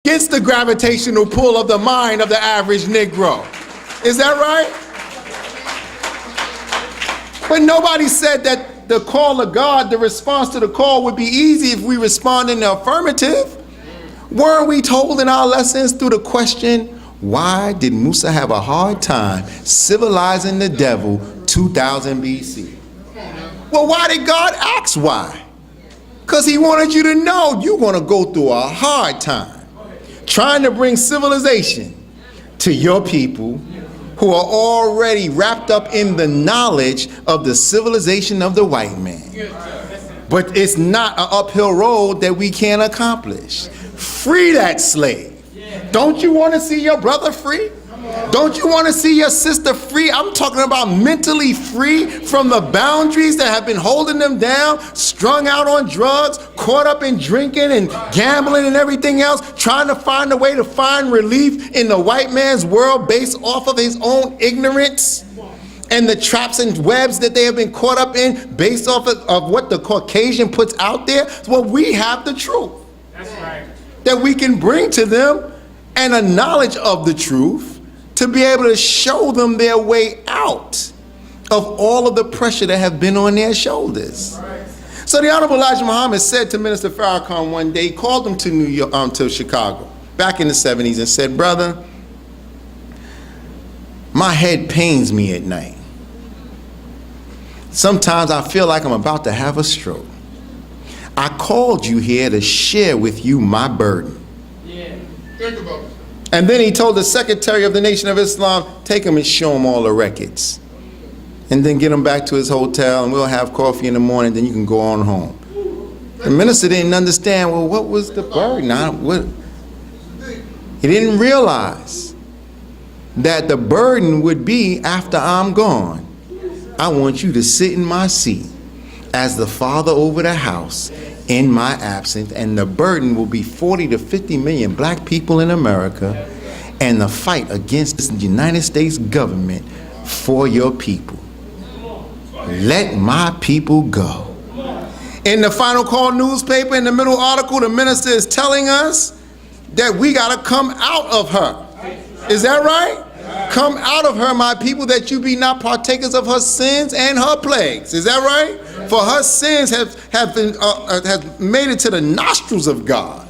against the gravitational pull of the mind of the average Negro. Is that right? But nobody said that the call of God, the response to the call would be easy if we respond in the affirmative. Weren't we told in our lessons through the question, why did Musa have a hard time civilizing the devil 2000 BC? Well, why did God ask why? Because he wanted you to know you're going to go through a hard time trying to bring civilization to your people who are already wrapped up in the knowledge of the civilization of the white man. But it's not an uphill road that we can't accomplish. Free that slave. Don't you want to see your brother free? Don't you want to see your sister free? I'm talking about mentally free from the boundaries that have been holding them down, strung out on drugs, caught up in drinking and gambling and everything else, trying to find a way to find relief in the white man's world based off of his own ignorance and the traps and webs that they have been caught up in based off of what the Caucasian puts out there. Well, we have the truth. That's right. That we can bring to them, and a knowledge of the truth to be able to show them their way out of all of the pressure that have been on their shoulders. Right. So the Honorable Elijah Muhammad said to Minister Farrakhan one day, he called him to New York, to Chicago, back in the 70s, and said, brother, my head pains me at night. Sometimes I feel like I'm about to have a stroke. I called you here to share with you my burden. Yeah. Think about it. And then he told the Secretary of the Nation of Islam, take him and show him all the records. And then get him back to his hotel and we'll have coffee in the morning, then you can go on home. The minister didn't understand, well, what was the burden? He didn't realize that the burden would be after I'm gone. I want you to sit in my seat as the father over the house in my absence, and the burden will be 40 to 50 million black people in America and the fight against the United States government for your people. Let my people go. In the Final Call newspaper, in the middle article, the minister is telling us that we got to come out of her. Is that right? Come out of her, my people, that you be not partakers of her sins and her plagues. Is that right? For her sins have made it to the nostrils of God.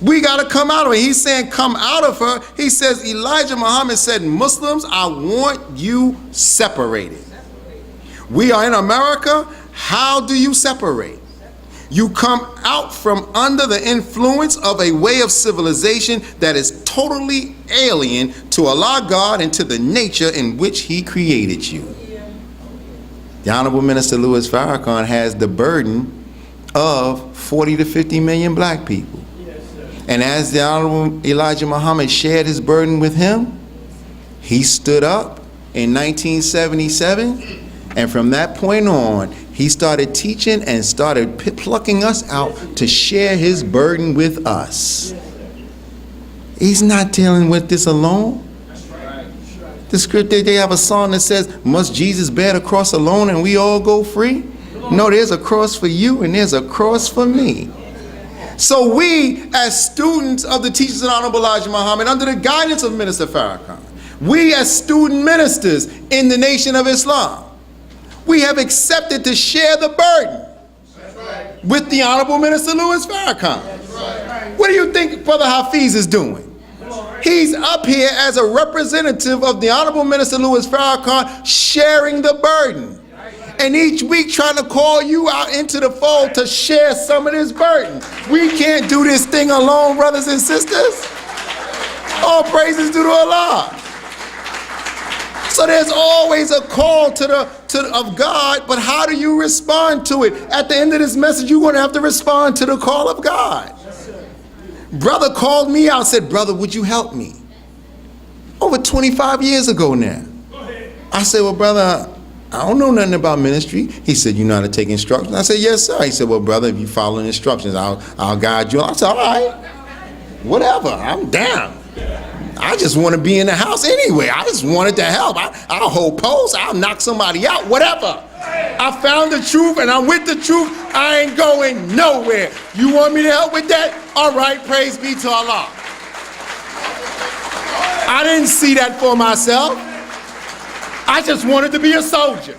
We got to come out of her. He's saying come out of her. He says, Elijah Muhammad said, Muslims, I want you separated. We are in America. How do you separate? You come out from under the influence of a way of civilization that is totally alien to Allah God and to the nature in which he created you. The Honorable Minister Louis Farrakhan has the burden of 40 to 50 million black people. And as the Honorable Elijah Muhammad shared his burden with him, he stood up in 1977, and from that point on, he started teaching and started plucking us out to share his burden with us. He's not dealing with this alone. The scripture, they have a song that says, must Jesus bear the cross alone and we all go free? No, there's a cross for you and there's a cross for me. So we, as students of the teachers of Honorable Elijah Muhammad, under the guidance of Minister Farrakhan, we as student ministers in the Nation of Islam, we have accepted to share the burden with the Honorable Minister Louis Farrakhan. What do you think Brother Hafiz is doing? He's up here as a representative of the Honorable Minister Louis Farrakhan sharing the burden. And each week trying to call you out into the fold to share some of this burden. We can't do this thing alone, brothers and sisters. All praises due to Allah. So there's always a call of God, but how do you respond to it? At the end of this message, you're going to have to respond to the call of God. Brother called me out and said, brother, would you help me? Over 25 years ago now. I said, well, brother, I don't know nothing about ministry. He said, you know how to take instructions? I said, yes, sir. He said, well, brother, if you follow instructions, I'll guide you. I said, all right, whatever, I'm down. I just want to be in the house anyway. I just wanted to help. I'll hold posts. I'll knock somebody out, whatever. I found the truth and I'm with the truth. I ain't going nowhere. You want me to help with that? All right, praise be to Allah. I didn't see that for myself. I just wanted to be a soldier.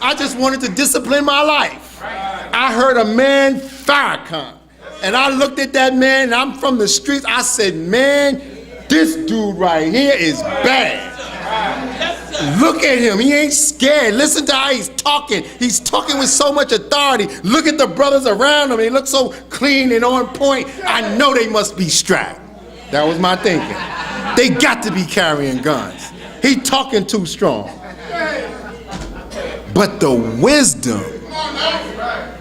I just wanted to discipline my life. I heard a man, Farrakhan, and I looked at that man, and I'm from the streets. I said, man, this dude right here is bad. Look at him. He ain't scared. Listen to how he's talking. He's talking with so much authority. Look at the brothers around him. They look so clean and on point. I know they must be strapped. That was my thinking. They got to be carrying guns. He talking too strong. But the wisdom,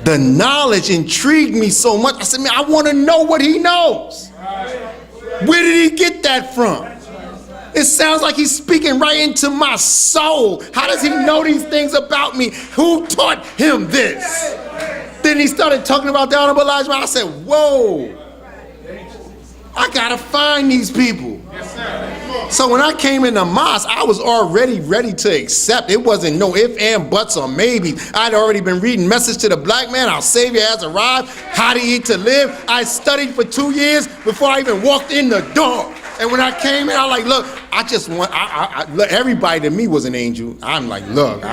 the knowledge intrigued me so much. I said, man, I want to know what he knows. Where did he get that from? It sounds like he's speaking right into my soul. How does he know these things about me? Who taught him this? Then he started talking about the Honorable Elijah. I said, whoa, I gotta find these people. So when I came in the mosque, I was already ready to accept. It wasn't no ifs, and buts, or maybes. I'd already been reading Message to the Black Man, Our Savior Has Arrived, How to Eat to Live. I studied for 2 years before I even walked in the door. And when I came in, I was like, look, I just want, look, everybody to me was an angel. I'm like, look,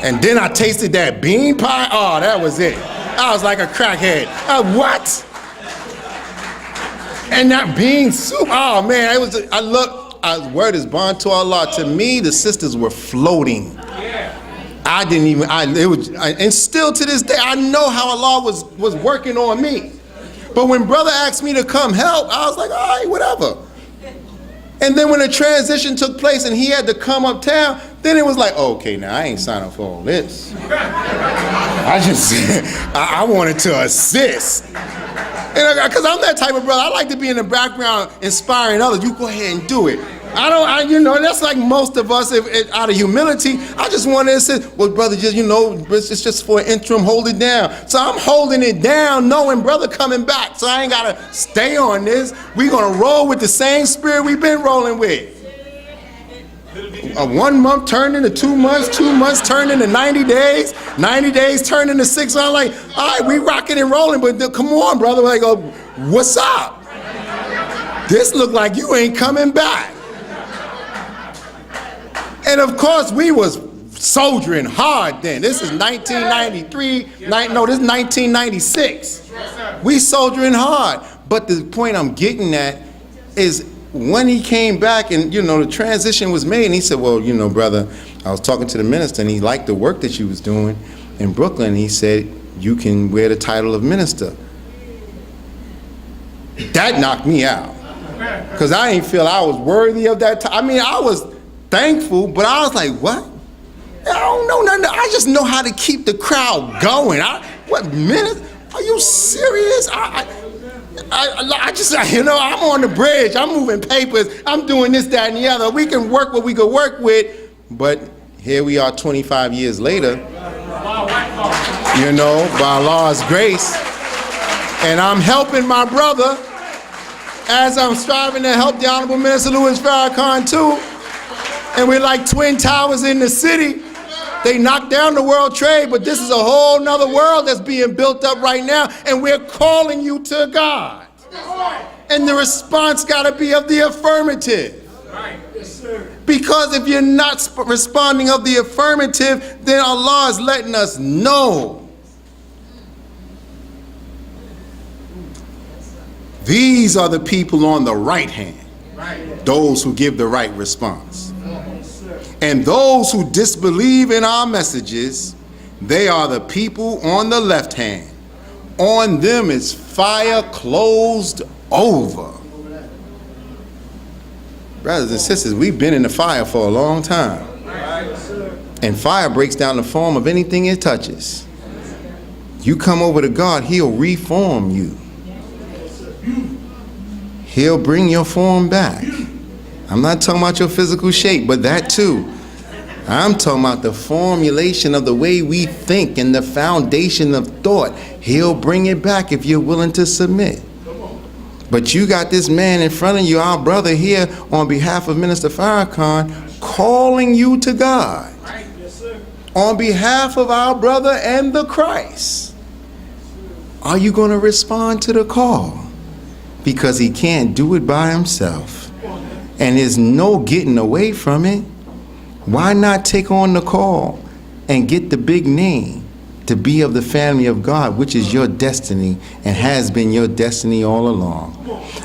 and then I tasted that bean pie. Oh, that was it. I was like a crackhead. What? And that bean soup, oh man, it was, word is bond to Allah. To me, the sisters were floating. I didn't even, and still to this day, I know how Allah was working on me. But when brother asked me to come help, I was like, all right, whatever. And then when the transition took place and he had to come uptown, then it was like, okay, now I ain't signed up for all this. I wanted to assist. Because I'm that type of brother. I like to be in the background inspiring others. You go ahead and do it. That's like most of us, if out of humility, I just want to assist. Well, brother, it's just for an interim, hold it down. So I'm holding it down, knowing brother coming back. So I ain't got to stay on this. We're going to roll with the same spirit we've been rolling with. 1 month turned into 2 months, 2 months turned into 90 days, 90 days turned into 6 months. I'm like, all right, we rocking and rolling, but come on, brother. I go, what's up? This look like you ain't coming back. And of course, we was soldiering hard then. This is 1993, this is 1996. We soldiering hard. But the point I'm getting at is when he came back and, the transition was made, and he said, well, brother, I was talking to the minister, and he liked the work that you was doing in Brooklyn. He said, you can wear the title of minister. That knocked me out. Because I didn't feel I was worthy of that title. I mean, I was thankful, but I was like, what? I don't know nothing. I just know how to keep the crowd going. What minute? Are you serious? I'm on the bridge. I'm moving papers. I'm doing this, that, and the other. We can work what we could work with, but here we are 25 years later, by Allah's grace, and I'm helping my brother as I'm striving to help the Honorable Minister Louis Farrakhan too. And we're like twin towers in the city. They knocked down the World Trade, but this is a whole nother world that's being built up right now, and we're calling you to God. And the response got to be of the affirmative. Because if you're not responding of the affirmative, then Allah is letting us know. These are the people on the right hand, those who give the right response. And those who disbelieve in our messages, they are the people on the left hand. On them is fire closed over. Brothers and sisters, we've been in the fire for a long time. And fire breaks down the form of anything it touches. You come over to God, He'll reform you. He'll bring your form back. I'm not talking about your physical shape, but that too. I'm talking about the formulation of the way we think and the foundation of thought. He'll bring it back if you're willing to submit. But you got this man in front of you, our brother here, on behalf of Minister Farrakhan, calling you to God. On behalf of our brother and the Christ. Are you going to respond to the call? Because he can't do it by himself. And there's no getting away from it. Why not take on the call and get the big name to be of the family of God, which is your destiny and has been your destiny all along?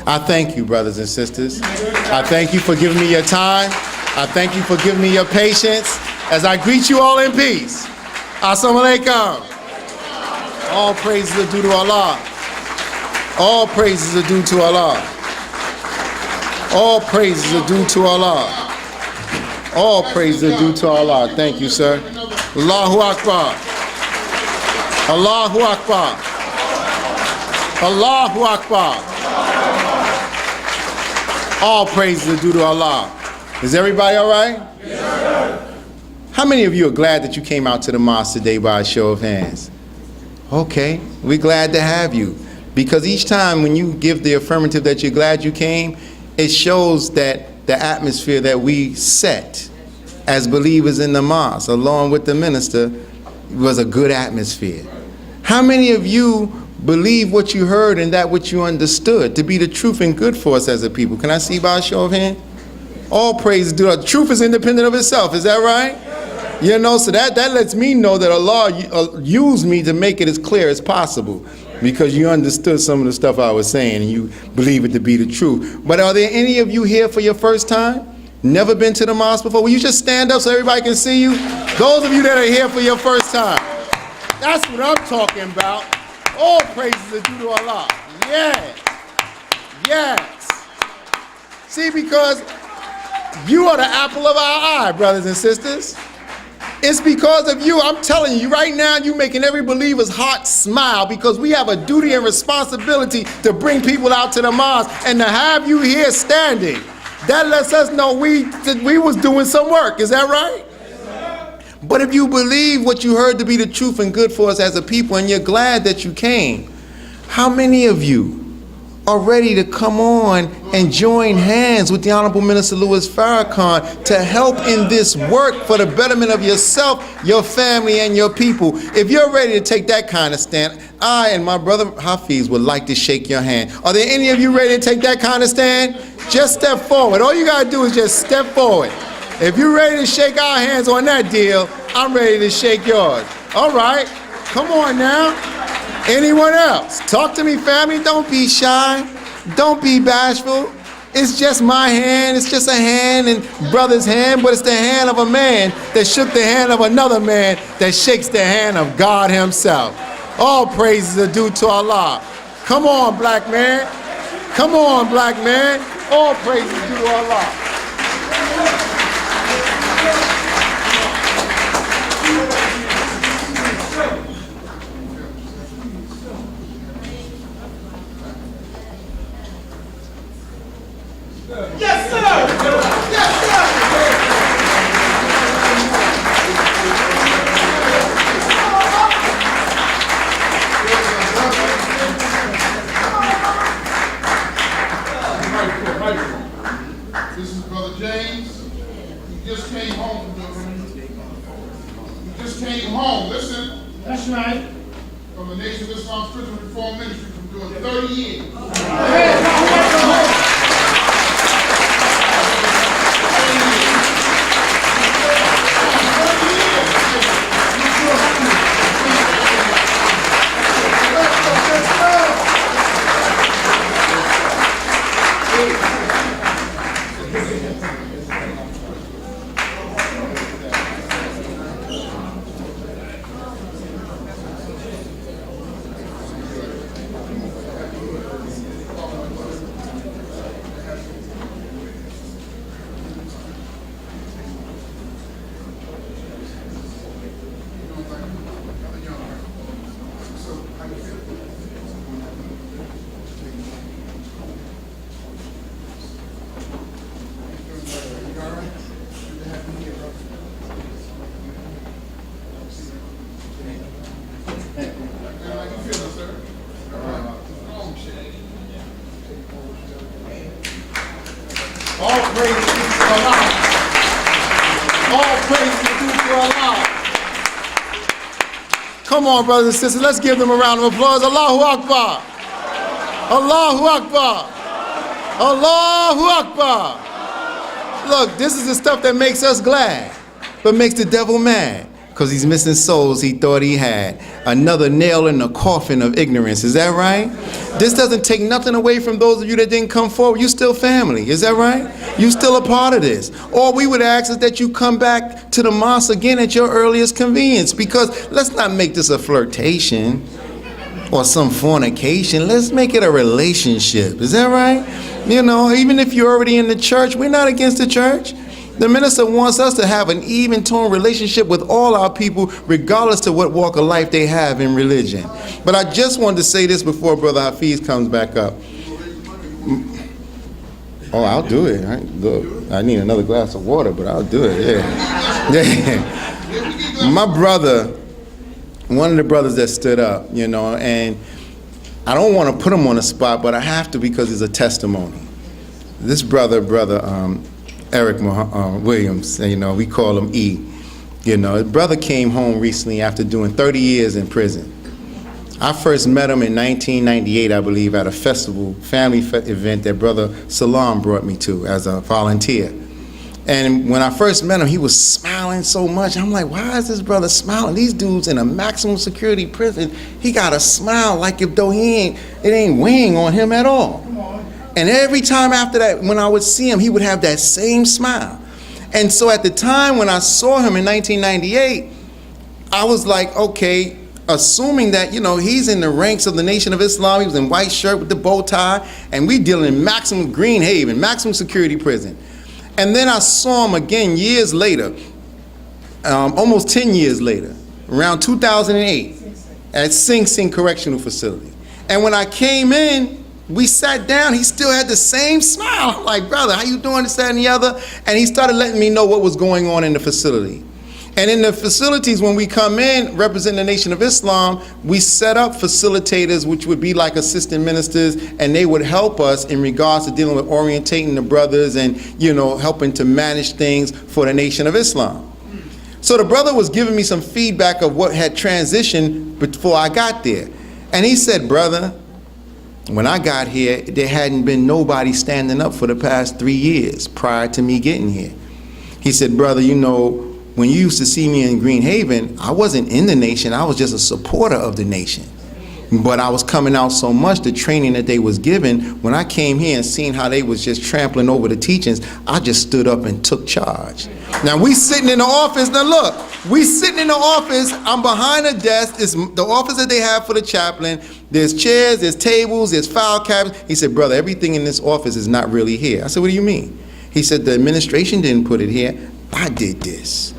I thank you, brothers and sisters. I thank you for giving me your time. I thank you for giving me your patience as I greet you all in peace. Assalamu alaikum. All praises are due to Allah. All praises are due to Allah. All praises are due to Allah. All praises are due to Allah. Thank you, sir. Allahu Akbar. Allahu Akbar. Allahu Akbar. All praises are due to Allah. Is everybody all right? Yes, sir. How many of you are glad that you came out to the mosque today by a show of hands? Okay, we're glad to have you. Because each time when you give the affirmative that you're glad you came, it shows that the atmosphere that we set as believers in the mosque, along with the minister, was a good atmosphere. How many of you believe what you heard and that what you understood to be the truth and good for us as a people? Can I see by a show of hands? All praise due. The truth is independent of itself. Is that right? You know, so that lets me know that Allah used me to make it as clear as possible, because you understood some of the stuff I was saying and you believe it to be the truth. But are there any of you here for your first time? Never been to the mosque before? Will you just stand up so everybody can see you? Those of you that are here for your first time. That's what I'm talking about. All praises are due to Allah. Yes. Yes. See, because you are the apple of our eye, brothers and sisters. It's because of you. I'm telling you, right now, you're making every believer's heart smile, because we have a duty and responsibility to bring people out to the mosque, and to have you here standing, that lets us know we was doing some work. Is that right? Yes, but if you believe what you heard to be the truth and good for us as a people, and you're glad that you came, how many of you are ready to come on and join hands with the Honorable Minister Louis Farrakhan to help in this work for the betterment of yourself, your family, and your people? If you're ready to take that kind of stand, I and my brother Hafiz would like to shake your hand. Are there any of you ready to take that kind of stand? Just step forward. All you gotta do is just step forward. If you're ready to shake our hands on that deal, I'm ready to shake yours. All right, come on now. Anyone else? Talk to me, family. Don't be shy. Don't be bashful. It's just my hand. It's just a hand and brother's hand, but it's the hand of a man that shook the hand of another man that shakes the hand of God himself. All praises are due to Allah. Come on, black man. Come on, black man. All praises are due to Allah. Yes, sir! Yes, sir! This is Brother James. He just came home He just came home, listen. That's right. From the Nation of Islam Spiritual Reform Ministry from doing 30 years. All praise is due to Allah. All praise is due to Allah. Come on, brothers and sisters, let's give them a round of applause. Allahu Akbar. Allahu Akbar. Allahu Akbar. Look, this is the stuff that makes us glad, but makes the devil mad. Because he's missing souls he thought he had. Another nail in the coffin of ignorance. Is that right? This doesn't take nothing away from those of you that didn't come forward. You still family. Is that right? You still a part of this. All we would ask is that you come back to the mosque again at your earliest convenience. Because let's not make this a flirtation or some fornication. Let's make it a relationship. Is that right? You know, even if you're already in the church, we're not against the church. The minister wants us to have an even-tone relationship with all our people, regardless to what walk of life they have in religion. But I just wanted to say this before Brother Hafiz comes back up. Oh, I'll do it. Look, I need another glass of water, but I'll do it, yeah. My brother, one of the brothers that stood up, you know, and I don't want to put him on the spot, but I have to because it's a testimony. This brother, Eric Williams, you know, we call him E. You know, his brother came home recently after doing 30 years in prison. I first met him in 1998, I believe, at a festival, family event that Brother Salam brought me to as a volunteer. And when I first met him, he was smiling so much. I'm like, why is this brother smiling? These dudes in a maximum security prison, he got a smile like if though it ain't weighing on him at all. And every time after that, when I would see him, he would have that same smile. And so at the time when I saw him in 1998, I was like, okay, assuming that, you know, he's in the ranks of the Nation of Islam, he was in white shirt with the bow tie, and we dealing in maximum Green Haven, maximum security prison. And then I saw him again years later, almost 10 years later, around 2008, at Sing Sing Correctional Facility. And when I came in, we sat down, he still had the same smile. I'm like, brother, how you doing, this, that, and the other? And he started letting me know what was going on in the facility. And in the facilities, when we come in, representing the Nation of Islam, we set up facilitators, which would be like assistant ministers, and they would help us in regards to dealing with orientating the brothers and, you know, helping to manage things for the Nation of Islam. So the brother was giving me some feedback of what had transitioned before I got there. And he said, brother, when I got here, there hadn't been nobody standing up for the past 3 years prior to me getting here. He said, brother, you know, when you used to see me in Green Haven, I wasn't in the nation, I was just a supporter of the nation. But I was coming out so much, the training that they was given, when I came here and seen how they was just trampling over the teachings, I just stood up and took charge. Now we sitting in the office, now look, we sitting in the office, I'm behind a desk, it's the office that they have for the chaplain, there's chairs, there's tables, there's file cabinets. He said, brother, everything in this office is not really here. I said, what do you mean? He said, the administration didn't put it here, I did this.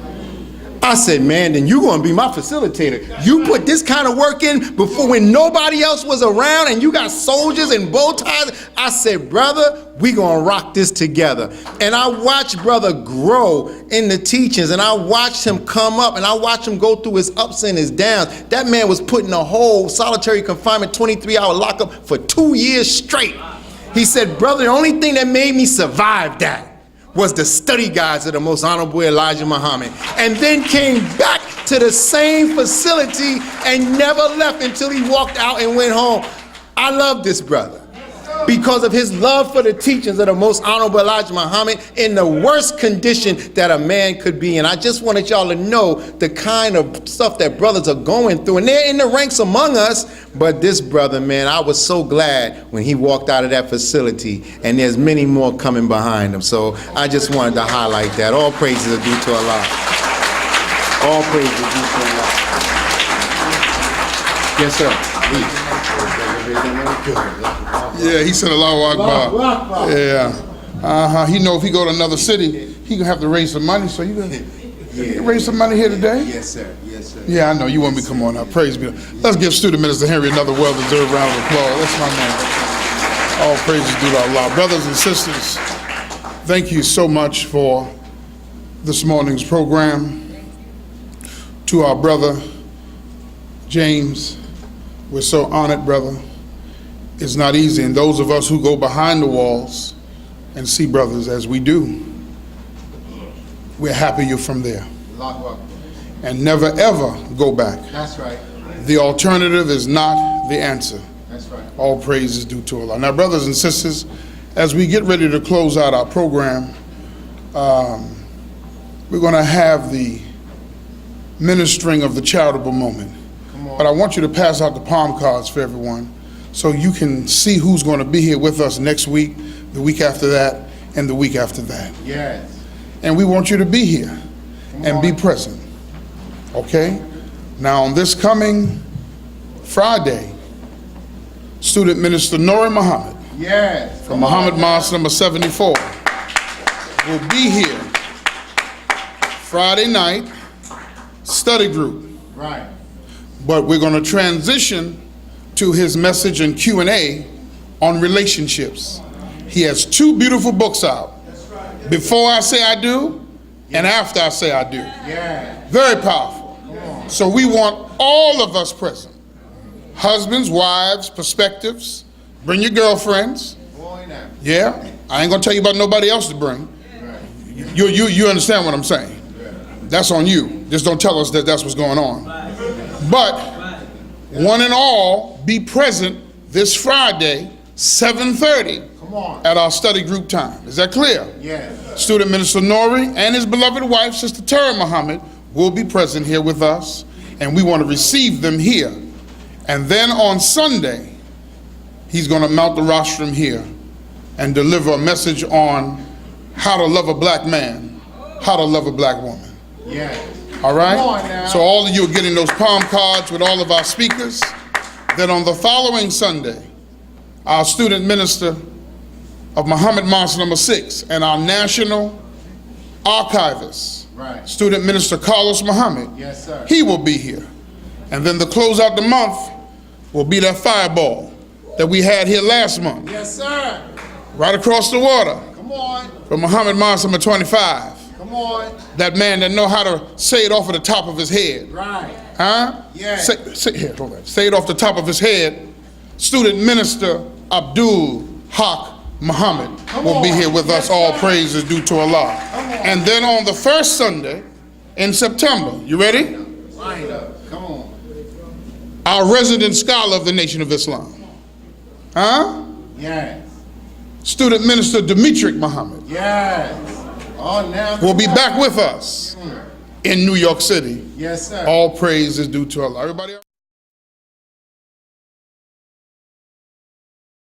I said, man, then you gonna be my facilitator. You put this kind of work in before when nobody else was around and you got soldiers and bow ties. I said, brother, we gonna rock this together. And I watched brother grow in the teachings, and I watched him come up, and I watched him go through his ups and his downs. That man was put in a whole solitary confinement, 23-hour lockup for 2 years straight. He said, brother, the only thing that made me survive that was the study guides of the Most Honorable Elijah Muhammad, and then came back to the same facility and never left until he walked out and went home. I love this brother because of his love for the teachings of the Most Honorable Elijah Muhammad in the worst condition that a man could be in. I just wanted y'all to know the kind of stuff that brothers are going through, and they're in the ranks among us, but this brother, man, I was so glad when he walked out of that facility, and there's many more coming behind him. So I just wanted to highlight that. All praises are due to Allah. All praises are due to Allah. Yes, sir. Yeah, he said Allahu Akbar. Yeah. He know if he go to another city, he gonna have to raise some money. So you gonna raise some money here today? Yes, sir. Yes, sir. Yeah, I know. You want me to come on up. Praise be. Let's give Student Minister Henry another well-deserved round of applause. That's my man. All praises due to Allah. Brothers and sisters, thank you so much for this morning's program. To our brother, James, we're so honored, brother. It's not easy, and those of us who go behind the walls and see brothers as we do, we're happy you're from there. And never ever go back. That's right. The alternative is not the answer. That's right. All praise is due to Allah. Now, brothers and sisters, as we get ready to close out our program, we're going to have the ministering of the charitable moment. But I want you to pass out the palm cards for everyone so you can see who's going to be here with us next week, the week after that, and the week after that. Yes. And we want you to be here and be present. Okay? Now, on this coming Friday, student minister Nori Muhammad Yes. from Muhammad Mosque number 74 will be here Friday night, study group. Right. But we're going to transition to his message and Q&A on relationships. He has 2 beautiful books out. Before I Say I Do and After I Say I Do. Yeah. Very powerful. So we want all of us present. Husbands, wives, perspectives. Bring your girlfriends. Boy, now. Yeah. I ain't going to tell you about nobody else to bring. You understand what I'm saying? That's on you. Just don't tell us that that's what's going on. But one and all, be present this Friday, 7:30 at our study group time. Is that clear? Yes. Student Minister Nori and his beloved wife, Sister Tara Muhammad, will be present here with us, and we want to receive them here. And then on Sunday, he's going to mount the rostrum here and deliver a message on how to love a black man, how to love a black woman. Yes. All right? Come on now. So all of you are getting those palm cards with all of our speakers. Then on the following Sunday, our student minister of Muhammad Mosque number 6 and our national archivist, Right. student minister Carlos Muhammad, Yes, sir. he will be here. And then to close out the month will be that fireball that we had here last month, Yes, sir. right across the water Come on. from Muhammad Mosque number 25. Come on. That man that know how to say it off of the top of his head. Right. Huh? Yeah. Here, hold on. Say it off the top of his head. Student minister Abdul Haq Muhammad will be here with us. All praise is due to Allah. And then on the first Sunday in September, you ready? Line up. Come on. Our resident scholar of the Nation of Islam. Huh? Yes. Student minister Demetric Muhammad Yes. Oh, now. will be back with us in New York City. Yes, sir. All praise is due to Allah. Everybody.